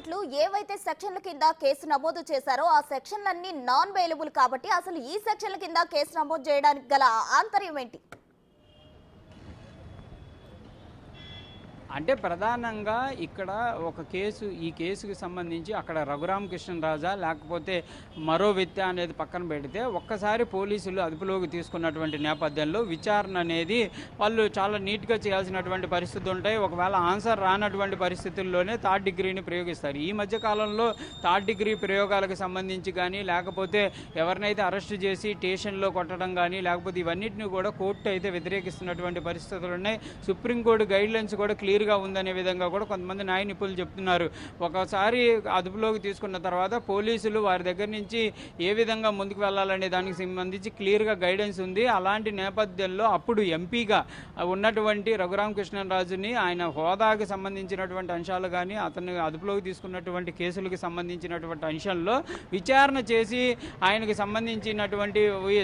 చెప్పినట్లు ఏవైతే సెక్షన్ల కింద కేసు నమోదు చేశారో ఆ సెక్షన్లన్నీ నాన్ బెయిలబుల్ కాబట్టి అసలు ఈ సెక్షన్ల కింద కేసు నమోదు చేయడానికి గల ఆంతర్యం ఏంటి? అంటే ప్రధానంగా ఇక్కడ ఒక కేసు, ఈ కేసుకి సంబంధించి అక్కడ రఘురామకృష్ణరాజా లేకపోతే మరో వ్యక్తి అనేది పక్కన పెడితే ఒక్కసారి పోలీసులు అదుపులోకి తీసుకున్నటువంటి నేపథ్యంలో విచారణ అనేది వాళ్ళు చాలా నీట్గా చేయాల్సినటువంటి పరిస్థితులు ఉంటాయి. ఒకవేళ ఆన్సర్ రానటువంటి పరిస్థితుల్లోనే థర్డ్ డిగ్రీని ప్రయోగిస్తారు. ఈ మధ్య కాలంలో థర్డ్ డిగ్రీ ప్రయోగాలకు సంబంధించి కానీ లేకపోతే ఎవరినైతే అరెస్టు చేసి స్టేషన్లో కొట్టడం కానీ లేకపోతే ఇవన్నిటిని కూడా కోర్టు అయితే వ్యతిరేకిస్తున్నటువంటి పరిస్థితులు ఉన్నాయి. సుప్రీంకోర్టు గైడ్లైన్స్ కూడా క్లియర్గా ఉందనే విధంగా కూడా కొంతమంది న్యాయ నిపుణులు చెప్తున్నారు. ఒకసారి అదుపులోకి తీసుకున్న తర్వాత పోలీసులు వారి దగ్గర నుంచి ఏ విధంగా ముందుకు వెళ్ళాలనే దానికి సంబంధించి క్లియర్గా గైడెన్స్ ఉంది. అలాంటి నేపథ్యంలో అప్పుడు ఎంపీగా ఉన్నటువంటి రఘురామకృష్ణరాజుని ఆయన హోదాకి సంబంధించినటువంటి అంశాలు కానీ అతన్ని అదుపులోకి తీసుకున్నటువంటి కేసులకు సంబంధించినటువంటి అంశాల్లో విచారణ చేసి ఆయనకు సంబంధించినటువంటి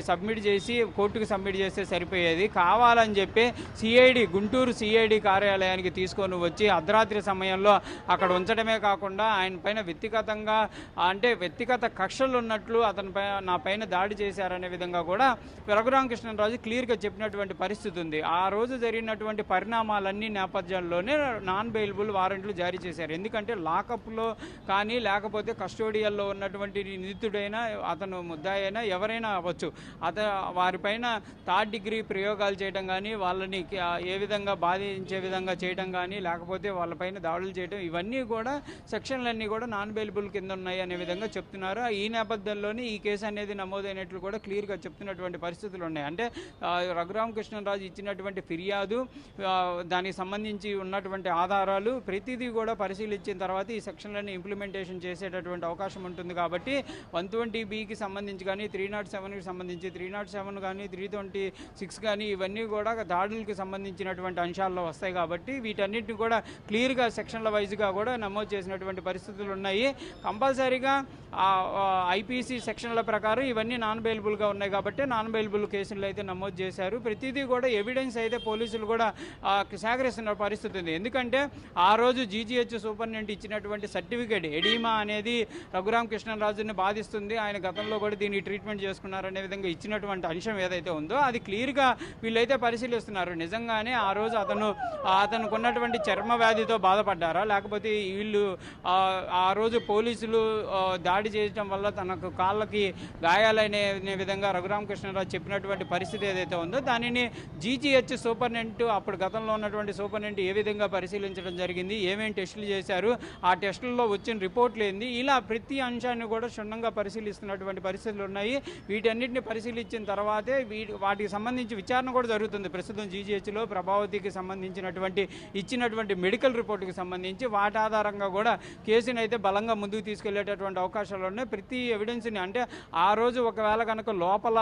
సబ్మిట్ చేసి కోర్టుకు సబ్మిట్ చేస్తే సరిపోయేది. కావాలని చెప్పి సిఐడి గుంటూరు సిఐడి కార్యాలయానికి తీసుకొని వచ్చి అర్ధరాత్రి సమయంలో అక్కడ ఉంచడమే కాకుండా ఆయన పైన వ్యక్తిగత కక్షలు ఉన్నట్లు నా పైన దాడి చేశారనే విధంగా కూడా రఘురామకృష్ణరాజు క్లియర్గా చెప్పినటువంటి పరిస్థితి ఉంది. ఆ రోజు జరిగినటువంటి పరిణామాలన్నీ నేపథ్యంలోనే నాన్ బెయిలబుల్ వారెంట్లు జారీ చేశారు. ఎందుకంటే లాకప్లో కానీ లేకపోతే కస్టోడియల్లో ఉన్నటువంటి నిందితుడైనా అతను ముద్దాయి అయినా ఎవరైనా అవ్వచ్చు, వారిపైన థర్డ్ డిగ్రీ ప్రయోగాలు చేయడం కానీ వాళ్ళని ఏ విధంగా బాధించే విధంగా చేయడం కానీ లేకపోతే వాళ్ళపైన దాడులు చేయడం ఇవన్నీ కూడా సెక్షన్లన్నీ కూడా నాన్ బెయిలబుల్ కింద ఉన్నాయి అనే విధంగా చెప్తున్నారు. ఈ నేపథ్యంలోనే ఈ కేసు అనేది నమోదైనట్లు కూడా క్లియర్గా చెప్తున్నటువంటి పరిస్థితులు ఉన్నాయి. అంటే రఘురామకృష్ణరాజు ఇచ్చినటువంటి ఫిర్యాదు, దానికి సంబంధించి ఉన్నటువంటి ఆధారాలు ప్రతిదీ కూడా పరిశీలించిన తర్వాత ఈ సెక్షన్లన్నీ ఇంప్లిమెంటేషన్ చేసేటటువంటి అవకాశం ఉంటుంది. కాబట్టి 120బికి సంబంధించి కానీ 307కి సంబంధించి 307 కానీ 326 కానీ ఇవన్నీ కూడా దాడులకు సంబంధించినటువంటి అంశాల్లో వస్తాయి. కాబట్టి వీటన్నిటిని కూడా క్లియర్గా సెక్షన్ల వైజ్గా కూడా నమోదు చేసినటువంటి పరిస్థితులు ఉన్నాయి. కంపల్సరీగా ఐపీసీ సెక్షన్ల ప్రకారం ఇవన్నీ నాన్ బెయిలబుల్గా ఉన్నాయి కాబట్టి నాన్ బెయిలబుల్ కేసులు అయితే నమోదు చేశారు. ప్రతిదీ కూడా ఎవిడెన్స్ అయితే పోలీసులు కూడా సేకరిస్తున్న పరిస్థితి ఉంది. ఎందుకంటే ఆ రోజు జీజీహెచ్ సూపరింటెండెంట్ ఇచ్చినటువంటి సర్టిఫికేట్ ఎడీమా అనేది రఘురామకృష్ణరాజుని బాధిస్తుంది, ఆయన గతంలో కూడా దీన్ని ట్రీట్మెంట్ చేసుకున్నారనే విధంగా ఇచ్చినటువంటి అంశం ఏదైతే ఉందో అది క్లియర్గా వీళ్ళైతే పరిశీలిస్తున్నారు. నిజంగానే ఆ రోజు అతనికి ఉన్నటువంటి చర్మ వ్యాధితో బాధపడ్డారా లేకపోతే వీళ్ళు ఆ రోజు పోలీసులు దాడి చేయడం వల్ల తనకు కాళ్ళకి గాయాలనే విధంగా రఘురామకృష్ణరాజు చెప్పినటువంటి పరిస్థితి ఏదైతే ఉందో దానిని జీజీహెచ్ సూపరింటెండెంట్ అప్పుడు గతంలో ఉన్నటువంటి సూపరింటెండెంట్ ఏ విధంగా పరిశీలించడం జరిగింది, ఏమేమి టెస్టులు చేశారు, ఆ టెస్టుల్లో వచ్చిన రిపోర్ట్లు ఏంది, ఇలా ప్రతి అంశాన్ని కూడా క్షుణ్ణంగా పరిశీలిస్తున్నటువంటి పరిస్థితులు ఉన్నాయి. వీటన్నిటిని పరిశీలించిన తర్వాతే వాటికి సంబంధించి విచారణ కూడా జరుగుతుంది. ప్రస్తుతం జీజీహెచ్లో ప్రభావతికి ఇచ్చినటువంటి మెడికల్ రిపోర్టుకి సంబంధించి వాటి ఆధారంగా కూడా కేసుని అయితే బలంగా ముందుకు తీసుకెళ్లేటటువంటి అవకాశాలు ఉన్నాయి. ప్రతి ఎవిడెన్స్ని అంటే ఆ రోజు ఒకవేళ కనుక లోపల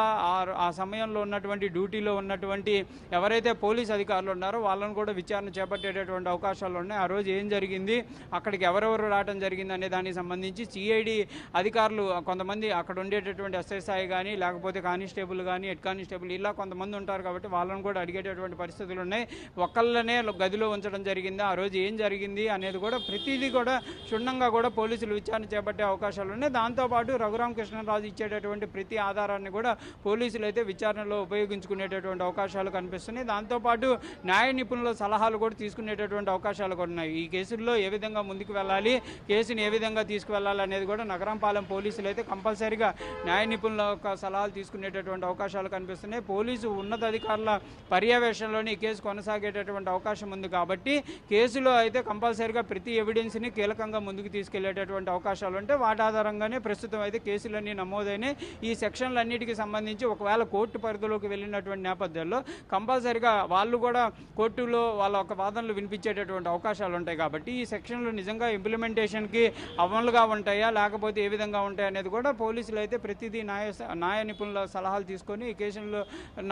ఆ సమయంలో ఉన్నటువంటి డ్యూటీలో ఉన్నటువంటి ఎవరైతే పోలీస్ అధికారులు ఉన్నారో వాళ్ళని కూడా విచారణ చేపట్టేటటువంటి అవకాశాలు ఉన్నాయి. ఆ రోజు ఏం జరిగింది, అక్కడికి ఎవరెవరు రావడం జరిగింది అనే దానికి సంబంధించి సిఐడి అధికారులు కొంతమంది అక్కడ ఉండేటటువంటి ఎస్ఎస్ఐ కానీ లేకపోతే కానిస్టేబుల్ కానీ హెడ్ కానిస్టేబుల్ ఇలా కొంతమంది ఉంటారు కాబట్టి వాళ్ళని కూడా అడిగేటటువంటి పరిస్థితులు ఉన్నాయి. ఒకళ్ళనే గదిలో ఉంచడం జరిగింది, ఆ రోజు ఏం జరిగింది అనేది కూడా ప్రతిదీ కూడా క్షుణ్ణంగా కూడా పోలీసులు విచారణ చేపట్టే అవకాశాలు ఉన్నాయి. దాంతోపాటు రఘురామకృష్ణరాజు ఇచ్చేటటువంటి ప్రతి ఆధారాన్ని కూడా పోలీసులు అయితే విచారణలో ఉపయోగించుకునేటటువంటి అవకాశాలు కనిపిస్తున్నాయి. దాంతోపాటు న్యాయ నిపుణుల సలహాలు కూడా తీసుకునేటటువంటి అవకాశాలు కూడా ఉన్నాయి. ఈ కేసుల్లో ఏ విధంగా ముందుకు వెళ్ళాలి, కేసుని ఏ విధంగా తీసుకువెళ్ళాలి అనేది కూడా నగరంపాలెం పోలీసులు అయితే కంపల్సరీగా న్యాయ నిపుణుల సలహాలు తీసుకునేటటువంటి అవకాశాలు కనిపిస్తున్నాయి. పోలీసు ఉన్నతాధికారుల పర్యవేక్షణలోని ఈ కేసు కొనసాగేటటువంటి అవకాశం ఉంది. కాబట్టి కేసులో అయితే కంపల్సరీగా ప్రతి ఎవిడెన్స్ని కీలకంగా ముందుకు తీసుకెళ్లేటటువంటి అవకాశాలు ఉంటే వాటి ఆధారంగానే ప్రస్తుతం అయితే కేసులన్నీ నమోదైనాయి. ఈ సెక్షన్లన్నిటికీ సంబంధించి ఒకవేళ కోర్టు పరిధిలోకి వెళ్ళినటువంటి నేపథ్యంలో కంపల్సరీగా వాళ్ళు కూడా కోర్టులో వాళ్ళ ఒక వాదనలు వినిపించేటటువంటి అవకాశాలు ఉంటాయి. కాబట్టి ఈ సెక్షన్లు నిజంగా ఇంప్లిమెంటేషన్కి అమలుగా ఉంటాయా లేకపోతే ఏ విధంగా ఉంటాయి అనేది కూడా పోలీసులు అయితే ప్రతిదీ న్యాయ నిపుణుల సలహాలు తీసుకొని ఈ కేసుల్లో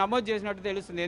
నమోదు చేసినట్టు తెలుస్తుంది.